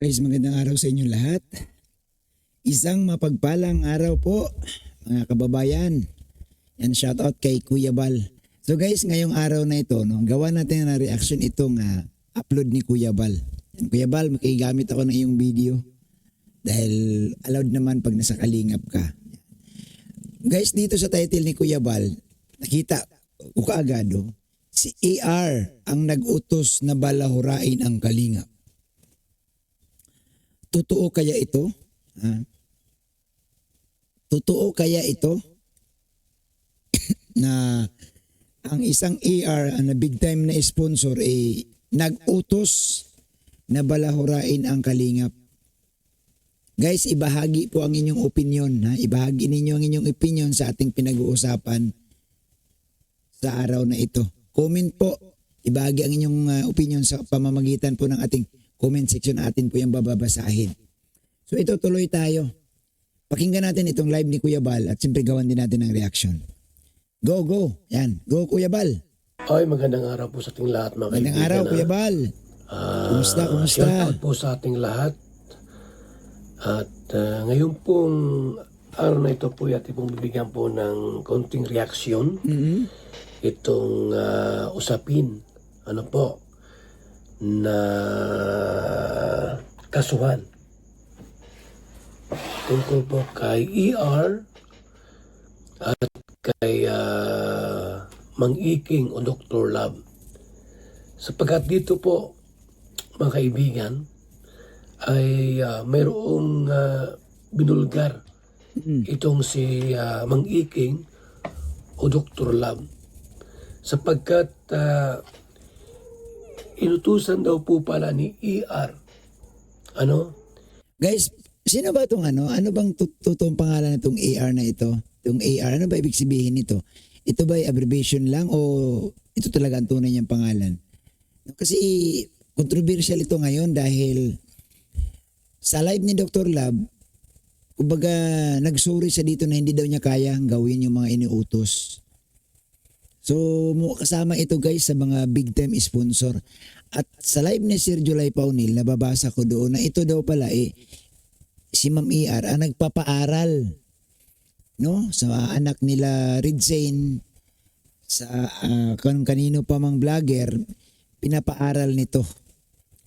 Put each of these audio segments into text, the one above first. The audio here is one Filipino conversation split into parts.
Guys, magandang araw sa inyo lahat. Isang mapagpalang araw po mga kababayan. Yan, shoutout kay Kuya Bal. So guys, ngayong araw na ito, gawa natin na reaction itong upload ni Kuya Bal. Yan, Kuya Bal, makigamit ako ng iyong video dahil allowed naman pag nasa kalingap ka. Guys, dito sa title ni Kuya Bal, nakita ko kaagad si AR ang nag-utos na balahurain ang kalingap. Totoo kaya ito? Totoo kaya ito na ang isang AR na big time na sponsor nag-utos na balahurain ang kalingap? Guys, ibahagi po ang inyong opinion. Ibahagi ninyo ang inyong opinion sa ating pinag-uusapan sa araw na ito. Comment po. Ibahagi ang inyong opinion sa pamamagitan po ng ating comment section, atin po yung bababasahin. So ito, tuloy tayo. Pakinggan natin itong live ni Kuya Bal at siyempre gawan din natin ng reaction. Go, go. Yan. Go, Kuya Bal. Ay, magandang araw po sa ating lahat, mga Magandang kaibigan. araw, Kuya Bal. Kumusta? Shout out po sa ating lahat. At ngayon pong araw na ito po, ating pong bibigyan po ng konting reaksyon. Itong usapin, ano po, na kasuhan tungkol po kay ER at kay Mang Iking o Dr. Love. Sapagkat dito po, mga kaibigan, ay mayroong binulgar itong si Mang Iking o Dr. Love. Sapagkat inutusan daw po pala ni ER. Ano? Guys, sino ba itong ano? Ano bang totoong pangalan nitong AR na ito? Itong AR, ano ba ibig sabihin nito? Ito ba ay abbreviation lang o ito talaga ang tunay niyang pangalan? Kasi controversial ito ngayon dahil sa live ni Dr. Love, kumbaga nagsorry siya dito na hindi daw niya kaya gawin yung mga iniutos. So kasama ito guys sa mga big time sponsor. At sa live ni Sir July Paunil, nababasa ko doon na ito daw pala si Ma'am ER ang nagpapaaral, no, sa anak nila Red Zane, sa kanino pa mang vlogger, pinapaaral nito.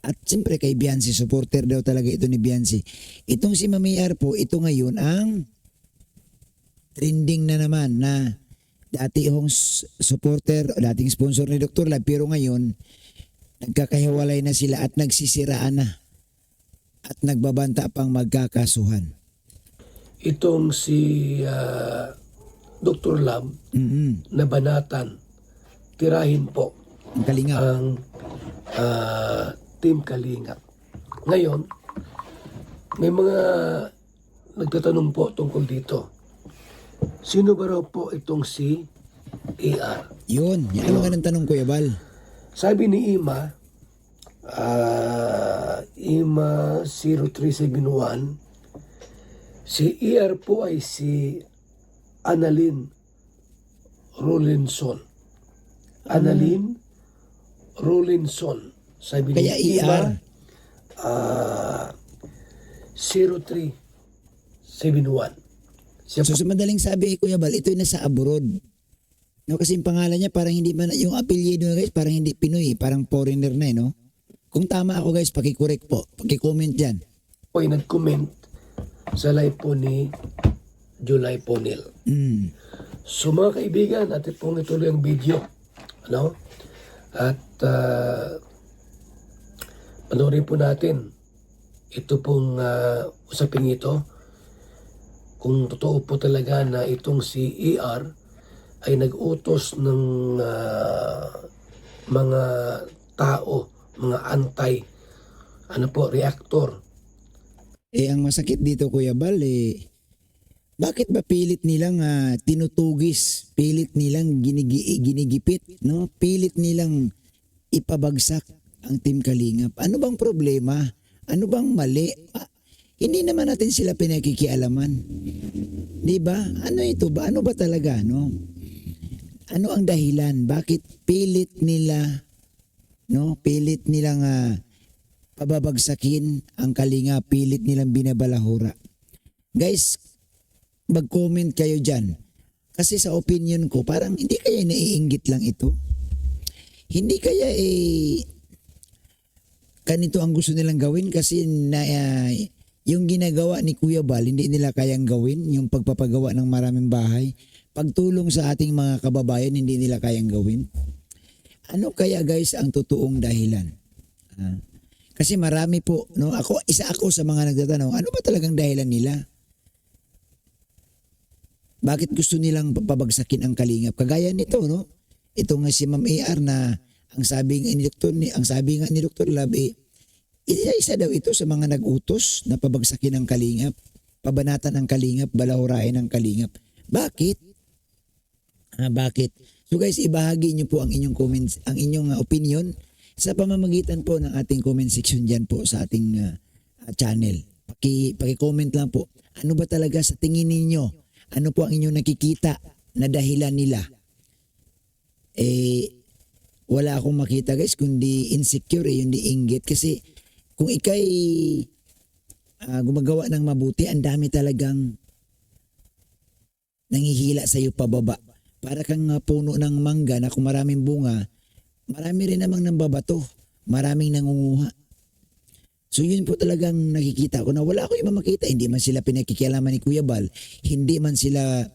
At siyempre kay Beyonce, supporter daw talaga ito ni Beyonce. Itong si Ma'am ER po, ito ngayon ang trending na naman na dati hong supporter, dating sponsor ni Dr. Love, pero ngayon nagkakahiwalay na sila at nagsisiraan na at nagbabanta pang magkakasuhan. Itong si Dr. Love na banatan, tirahin po Ang kalingap. ang Team Kalingap. Ngayon, may mga nagtatanong po tungkol dito. Sino ba raw po itong si AR? Yun, yan ang tanong, Kuya Bal. Sabi ni Ima 0371, si ER po ay si Annalyn Rolinson. Annalyn Rolinson. Sabi ni Kaya Ima ER. 0371. Siya So sa madaling sabi, Kuya Bal, ito yung nasa abroad. No, kasi yung pangalan niya parang hindi man, yung apelyido na guys, parang hindi Pinoy, parang foreigner na no? Kung tama ako guys, pakicorrect po, pakicomment dyan. po ay nag-comment sa live po ni July Ponil. So mga kaibigan, natin pong ituloy ang video. Ano? At panoorin po natin ito pong usapin ito. Kung totoo po talaga na itong si ER ay nag-utos ng mga tao, mga reactor. Ang masakit dito, Kuya Bal, bakit ba pilit nilang tinutugis, pilit nilang ginigipit, no? Pilit nilang ipabagsak ang Team Kalingap? Ano bang problema? Ano bang mali? Hindi naman natin sila pinakikialaman. 'Di ba? Ano ito ba? Ano ba talaga, no? Ano ang dahilan? Bakit pilit nila, no? Pilit nilang pababagsakin ang Kalinga, pilit nilang binabalahura. Guys, mag-comment kayo dyan. Kasi sa opinion ko, parang hindi kaya naiinggit lang ito. Hindi kaya ganito ang gusto nilang gawin kasi yung ginagawa ni Kuya Bal, hindi nila kayang gawin. Yung pagpapagawa ng maraming bahay. Pagtulong sa ating mga kababayan, hindi nila kayang gawin. Ano kaya guys ang totoong dahilan? Kasi marami po, no? Isa ako sa mga nagtatanong, ano ba talagang dahilan nila? Bakit gusto nilang pabagsakin ang Kalingap? Kagaya nito, no? Ito nga si Ma'am AR na ang sabi nga ni Dr. Lab, isa daw ito sa mga nag-utos na pabagsakin ang Kalingap, pabanatan ang Kalingap, balahurain ang Kalingap. Bakit? Bakit? So guys, ibahagi niyo po ang inyong comments, ang inyong opinion sa pamamagitan po ng ating comment section diyan po sa ating channel. Paki-comment lang po. Ano ba talaga sa tingin ninyo? Ano po ang inyong nakikita na dahilan nila? Wala akong makita guys, kundi insecure, hindi inggit. Kasi kung ikay gumagawa ng mabuti, ang dami talagang nangihila sa iyo pababa. Para kang puno ng mangga na kung maraming bunga, marami rin namang nambabato, maraming nangunguha. So yun po talagang nakikita ko na wala akong ibang makita. Hindi man sila pinakikialaman ni Kuya Bal, hindi man sila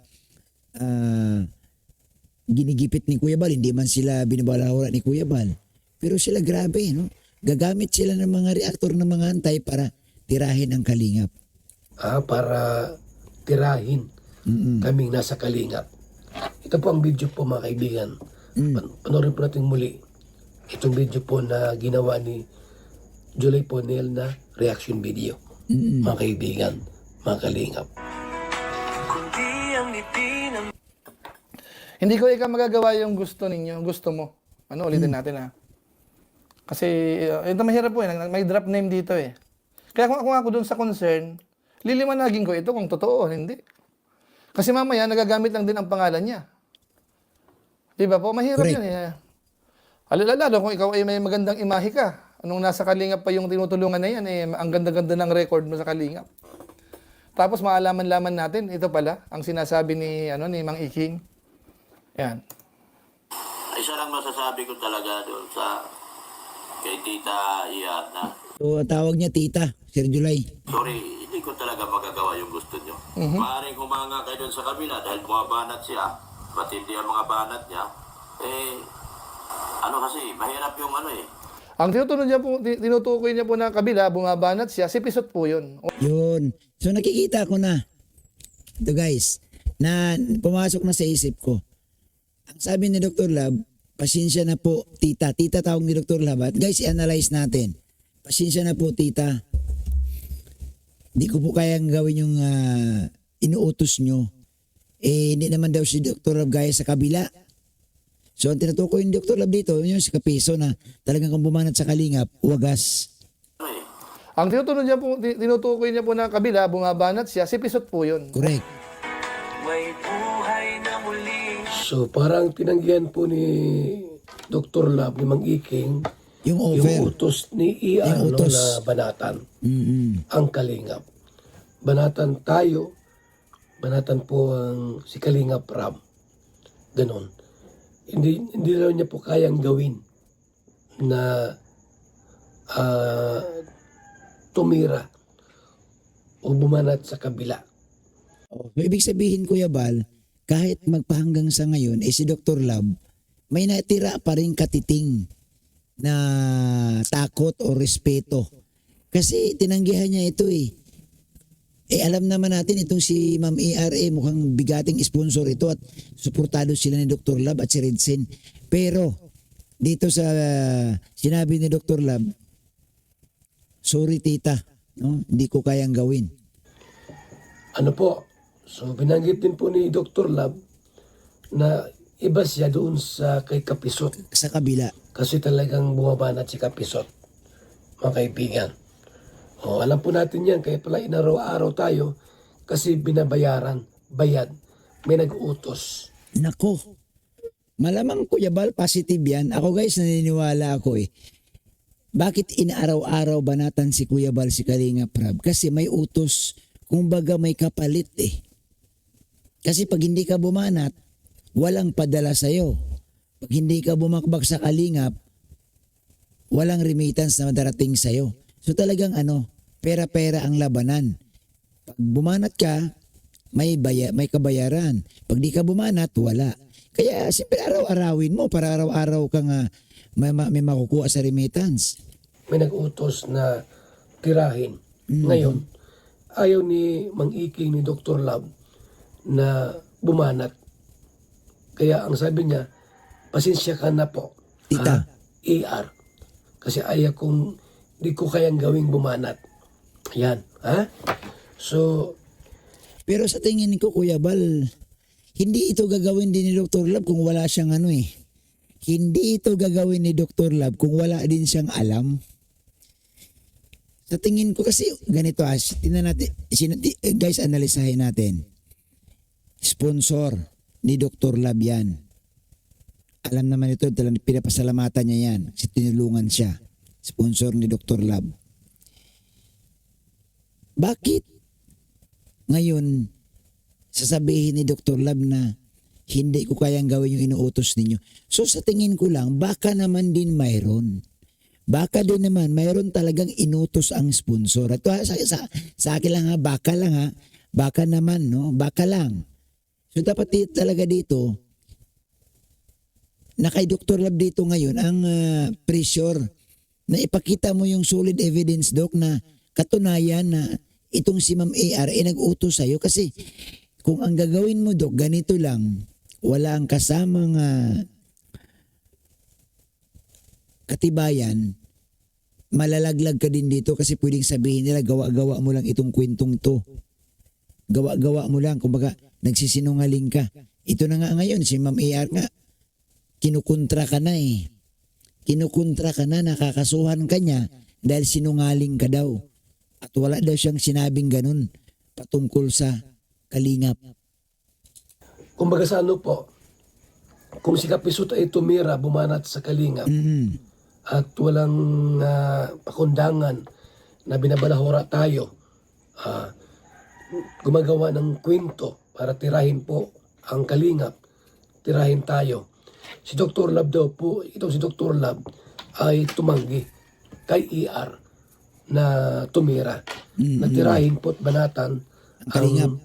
ginigipit ni Kuya Bal, hindi man sila binabalahura ni Kuya Bal. Pero sila grabe, no? Gagamit sila ng mga reaktor ng mga antay para tirahin ang Kalingap. Para tirahin kaming nasa Kalingap. Ito po ang video po mga kaibigan. Panoorin po natin muli itong video po na ginawa ni Julie Ponel na reaction video. Mga kaibigan, mga Kalingap. Hindi ko magagawa yung gusto ninyo, gusto mo. Ulitin natin ha. Kasi ito mahirap po may drop name dito eh. Kaya kung ako doon sa concern, liliwanagin ko ito kung totoo o hindi. Kasi mamaya nagagamit lang din ang pangalan niya. Diba po? Mahirap Correct. yun eh. Lalo kung ikaw ay may magandang imahe ka. Anong nasa Kalingap pa yung tinutulungan na yan ang ganda-ganda ng record mo sa Kalingap. Tapos maalaman-laman natin, ito pala ang sinasabi ni Mang Iking. Yan. Isa lang masasabi ko talaga doon sa kay Tita Ian na So tawag niya tita, Sir July. sorry, hindi ko talaga magagawa yung gusto nyo. Maaaring humanga kayo doon sa kabila dahil bumabanat siya, matindi ang mga banat niya. Kasi, mahirap yung Ang tinutukoy niya po na kabila, bumabanat siya, si Pisot po yun. Yun. So nakikita ko na. Ito guys, na pumasok na sa isip ko. Ang sabi ni Dr. Lab, pasensya na po tita. Tita tawag ni Dr. Lab. At guys, i-analyze natin. Pasensya na po tita. Hindi ko po kayang gawin yung inuutos nyo. Hindi naman daw si Dr. Lab gaya sa kabila. So ang tinutukoy ni Dr. Lab dito, yung si Kapiso na talagang kung bumanat sa Kalingap, wagas. Ang tinutukoy niya po na kabila, bumabanat siya, si Pisot po yun. Correct. So parang tinanggihan po ni Dr. Lab, ni Mang Iking, Yung yung over. utos ni Ian Yung utos. na banatan ang Kalingap. Banatan tayo, banatan po ang si Kalingap Ram. Ganon. Hindi raw niya po kayang gawin na tumira o bumanat sa kabila. So, ibig sabihin Kuya Bal, kahit magpahanggang sa ngayon, si Dr. Lab, may natira pa rin katiting na takot o respeto. Kasi tinanggihan niya ito eh. Alam naman natin itong si Ma'am ARA, mukhang bigating sponsor ito at suportado sila ni Dr. Lab at si Redsen. Pero dito sa sinabi ni Dr. Lab, sorry tita, no? Hindi ko kayang gawin. So binanggit din po ni Dr. Lab na iba siya doon sa kay Kapisot. Sa kabila. Kasi talagang bumabanat si Kapisot, mga kaibigan. Alam po natin yan, kaya pala inaraw-araw tayo kasi binabayaran, bayad, may nag-utos. Nako, malamang Kuya Bal, positive yan. Ako guys, naniniwala ako eh. Bakit inaaraw-araw banatan si Kuya Bal si Kalinga Prab? Kasi may utos, kumbaga may kapalit eh. Kasi pag hindi ka bumanat, walang padala sa'yo. Pag hindi ka bumakbak sa Kalingap, walang remittance na darating sa'yo. So talagang pera-pera ang labanan. Pag bumanat ka, may kabayaran. Pag di ka bumanat, wala. Kaya siyempre araw-arawin mo para araw-araw kang may makukuha sa remittance. May nag-utos na tirahin. Ngayon, ayaw ni Mang Iking ni Dr. Love na bumanat. Kaya ang sabi niya, pasensya ka na po. Tita. AR. Kasi ayaw kong, di ko kayang gawing bumanat. Yan. So, Pero sa tingin ko, Kuya Bal, hindi ito gagawin din ni Dr. Love kung wala siyang Hindi ito gagawin ni Dr. Love kung wala din siyang alam. Sa tingin ko kasi, ganito tingnan natin, guys, analisahin natin. Sponsor ni Dr. Love yan. Alam naman ito, pinapasalamatan niya yan kasi tinulungan siya. Sponsor ni Dr. Love. Bakit ngayon sasabihin ni Dr. Love na hindi ko kayang gawin yung inuutos ninyo? So sa tingin ko lang, baka naman din mayroon. Baka din naman, mayroon talagang inutos ang sponsor. At sa akin lang baka lang baka naman, no? Baka lang. So dapat talaga dito, na kay Dr. Love dito ngayon, ang pressure na ipakita mo yung solid evidence, Doc, na katunayan na itong si Ma'am AR nag-utos sa'yo. Kasi kung ang gagawin mo, Doc, ganito lang, wala ang kasamang katibayan, malalaglag ka din dito kasi pwedeng sabihin nila, gawa-gawa mo lang itong kwentong to. Gawa-gawa mo lang, kumbaga nagsisinungaling ka. Ito na nga ngayon, si Ma'am AR nga, kinukontra ka na eh. Kinukontra ka na, nakakasuhan ka niya dahil sinungaling ka daw. At wala daw siyang sinabing ganun patungkol sa Kalingap. kumbaga sa po, kung si Kapisot ay tumira, bumanat sa Kalingap, at walang pakundangan na binabalahura tayo, gumagawa ng kwento para tirahin po ang Kalingap, tirahin tayo. Si Dr. Love daw po, itong si Dr. Love ay tumanggi kay ER na tumira, na tirahin po at banatan ang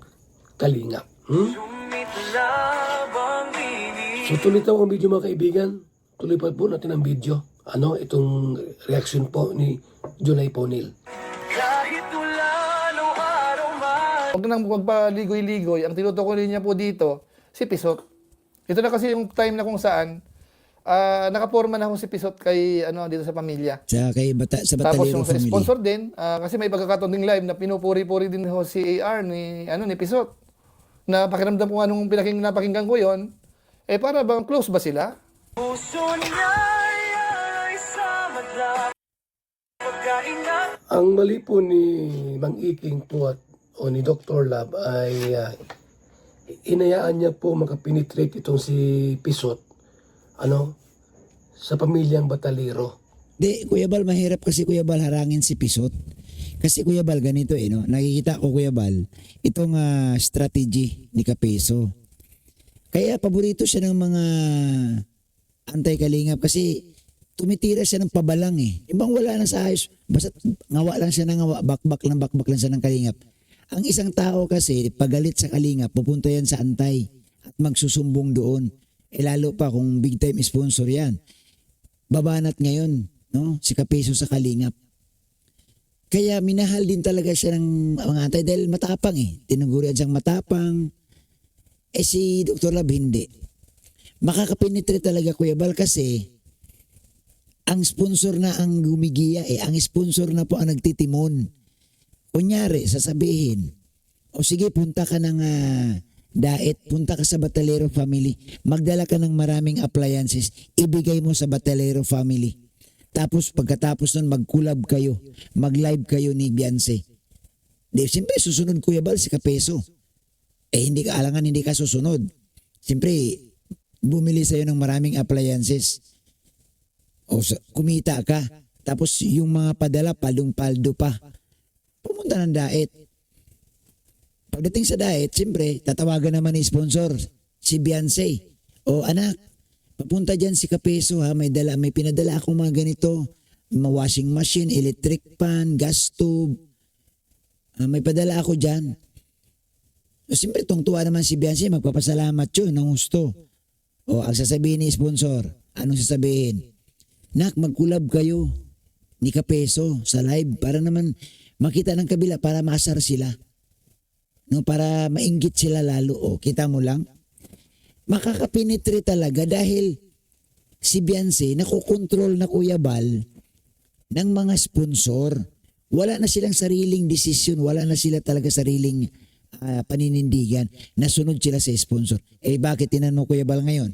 Kalingap. So tuloy tayo ang video mga kaibigan. Tuloy pa po natin ang video. Itong reaction po ni Junay Ponil. Huwag nang magpaligoy-ligoy. Ang tinutukoy niya po dito, si Pisot. Ito na kasi yung time na kung saan nakaporma na ho si Pisot kay dito sa pamilya. Sa Tapos Batalero yung sa family. sponsor din, kasi may pagkakataon ding live na pinupuri-puri din ho si AR ni Pisot. Na pakiramdam ko anong napakinggan ko yon, para bang close ba sila? Ang mali po ni Mang Iking po o ni Dr. Love ay inayaan niya po makapenetrate itong si Pisot sa pamilyang Batalero. Di, Kuya Bal, mahirap kasi Kuya Bal harangin si Pisot. Kasi Kuya Bal, ganito no? Nakikita ko Kuya Bal, itong strategy ni Kapeso. Kaya paborito siya ng mga anti-Kalingap kasi tumitira siya ng pabalang eh. Ibang wala na sa ayos, basta ngawa lang siya ng ngawa, bakbak lang siya ng Kalingap. Ang isang tao kasi, pagalit sa Kalingap, pupunta yan sa antay at magsusumbong doon. Lalo pa kung big time sponsor yan. Babanat ngayon, no? Si Kapeso sa Kalingap. Kaya minahal din talaga siya ng mga antay dahil matapang eh. Tinugurian siyang matapang. Si Dr. Love hindi. Makakapenetrate talaga Kuya Bal kasi ang sponsor na ang gumigiya ang sponsor na po ang nagtitimon. Kunyari, sasabihin, o sige punta ka ng Daet, punta ka sa Batalero family, magdala ka ng maraming appliances, ibigay mo sa Batalero family. Tapos pagkatapos nun mag-collab kayo, mag-live kayo ni Beyonce. Siyempre susunod Kuya Bal si Kapeso. Hindi ka alangan, hindi ka susunod. Siyempre, bumili sa'yo ng maraming appliances. O kumita ka. Tapos yung mga padala, paldong-paldo pa. Pumunta ng diet. Pagdating sa diet, siyempre, tatawagan naman ni sponsor, si Beyonce. O anak, papunta dyan si Kapeso ha, may pinadala akong mga ganito. Washing machine, electric pan, gas tube. May padala ako dyan. So, siyempre, tungtuwa naman si Beyonce, magpapasalamat yun, ng gusto. O, ang sasabihin ni sponsor, anong sasabihin? Nak, mag-collab kayo ni Kapeso sa live para naman makita ng kabila, para maasar sila. No, para mainggit sila lalo. O, kita mo lang. Makakapenetrate talaga dahil si Beyonce nakokontrol na Kuya Bal ng mga sponsor. Wala na silang sariling desisyon, wala na sila talaga sariling paninindigan. Nasunod sila sa sponsor. Eh bakit tinanong Kuya Bal ngayon?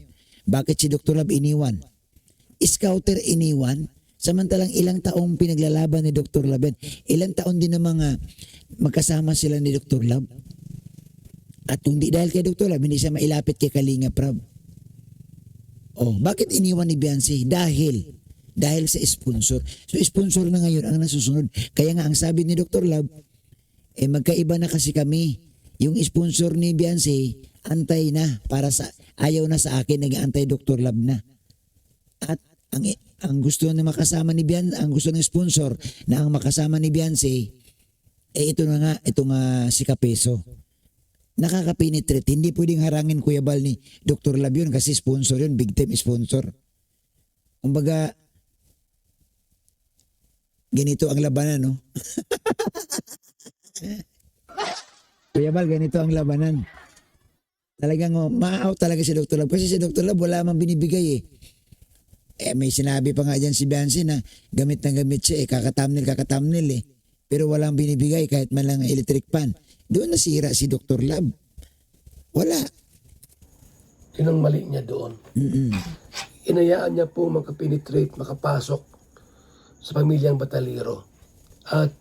Bakit si Dr. Lab iniwan? Scouter iniwan? Samantalang ilang taong pinaglalaban ni Dr. Lab yan. Ilang taon din na mga magkasama sila ni Dr. Lab. At kung di dahil kay Dr. Lab, hindi siya mailapit kay Kalinga Prab. Oh, bakit iniwan ni Beyonce? Dahil sa sponsor. So sponsor na ngayon ang nasusunod. Kaya nga ang sabi ni Dr. Lab, magkaiba na kasi kami. Yung sponsor ni Beyonce, antay na ayaw na sa akin, nag-antay Dr. Lab na. At ang gusto na makasama ni Beyonce, ang gusto ng sponsor na ang makasama ni Beyonce, ito na nga, itong si Kapeso. Nakaka-penetrate. Hindi pwedeng harangin Kuya Bal ni Dr. Lab yun kasi sponsor yun, big time sponsor. Kumbaga, ganito ang labanan, no? Kuya Bal, ganito ang labanan. Talagang ma-out talaga si Dr. Lab. Kasi si Dr. Lab wala mang binibigay may sinabi pa nga dyan si Beyonce na gamit na gamit siya kakatamnil Pero walang binibigay kahit man lang electric pan. Doon nasira si Dr. Lab. Wala. Yun ang mali niya doon. Inayaan niya po makapenetrate, makapasok sa pamilyang Batalero at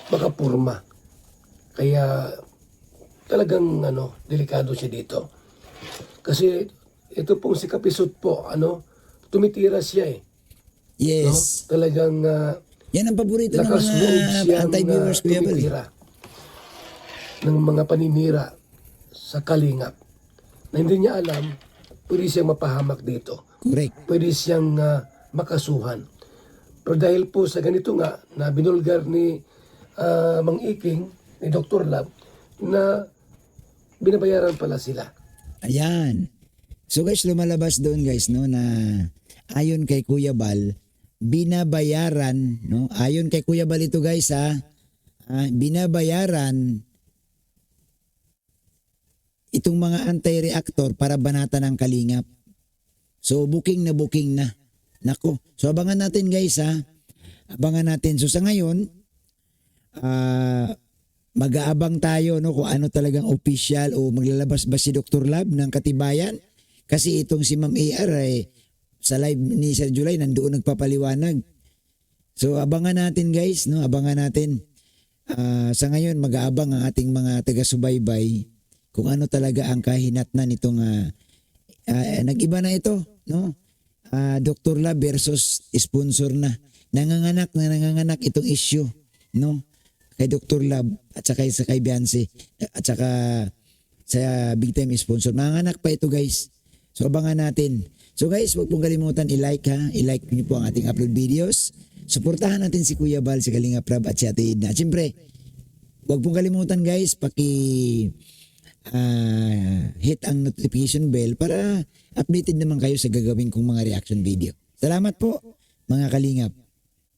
makapurma. Kaya talagang delikado siya dito. Kasi ito pong si Kapisot po, tumitira siya Yes. No? Talagang Yan ang paborito ng lakas loob mga siyang anti-viewers, Kuya Bal. tumitira ng mga paninira sa Kalingap na hindi niya alam, pwede siyang mapahamak dito. Correct. Pwede siyang makasuhan. Pero dahil po sa ganito nga na binulgar ni Mang Iking, ni Dr. Lab, na binabayaran pala sila. Ayan. So guys, lumalabas doon guys, no, na ayon kay Kuya Bal, binabayaran, no? Ayon kay Kuya Bal ito guys, binabayaran itong mga anti-reactor para banatan ng Kalingap. So booking na. Nako. So abangan natin guys, abangan natin. So sa ngayon, mag-aabang tayo, no, kung ano talagang official o maglalabas ba si Dr. Lab ng katibayan. Kasi itong si Ma'am AR sa live ni Sir July nandoon nagpapaliwanag. So abangan natin guys, no, abangan natin. Sa ngayon mag-aabang ang ating mga taga-subaybay kung ano talaga ang kahinatnan nitong nag-iba na ito, no? Dr. Lab versus sponsor na. Nanganganak itong issue, no? Kay Dr. Lab at saka sa kay Beyonce at saka sa big time sponsor. Nanganganak pa ito guys. So abangan natin. So guys, huwag pong kalimutan i-like I-like niyo po ang ating upload videos. Suportahan natin si Kuya Bal, si Kalinga Prab at si Ate Edna. At syempre, huwag pong kalimutan guys, hit ang notification bell para updated naman kayo sa gagawin kong mga reaction video. Salamat po mga Kalingap.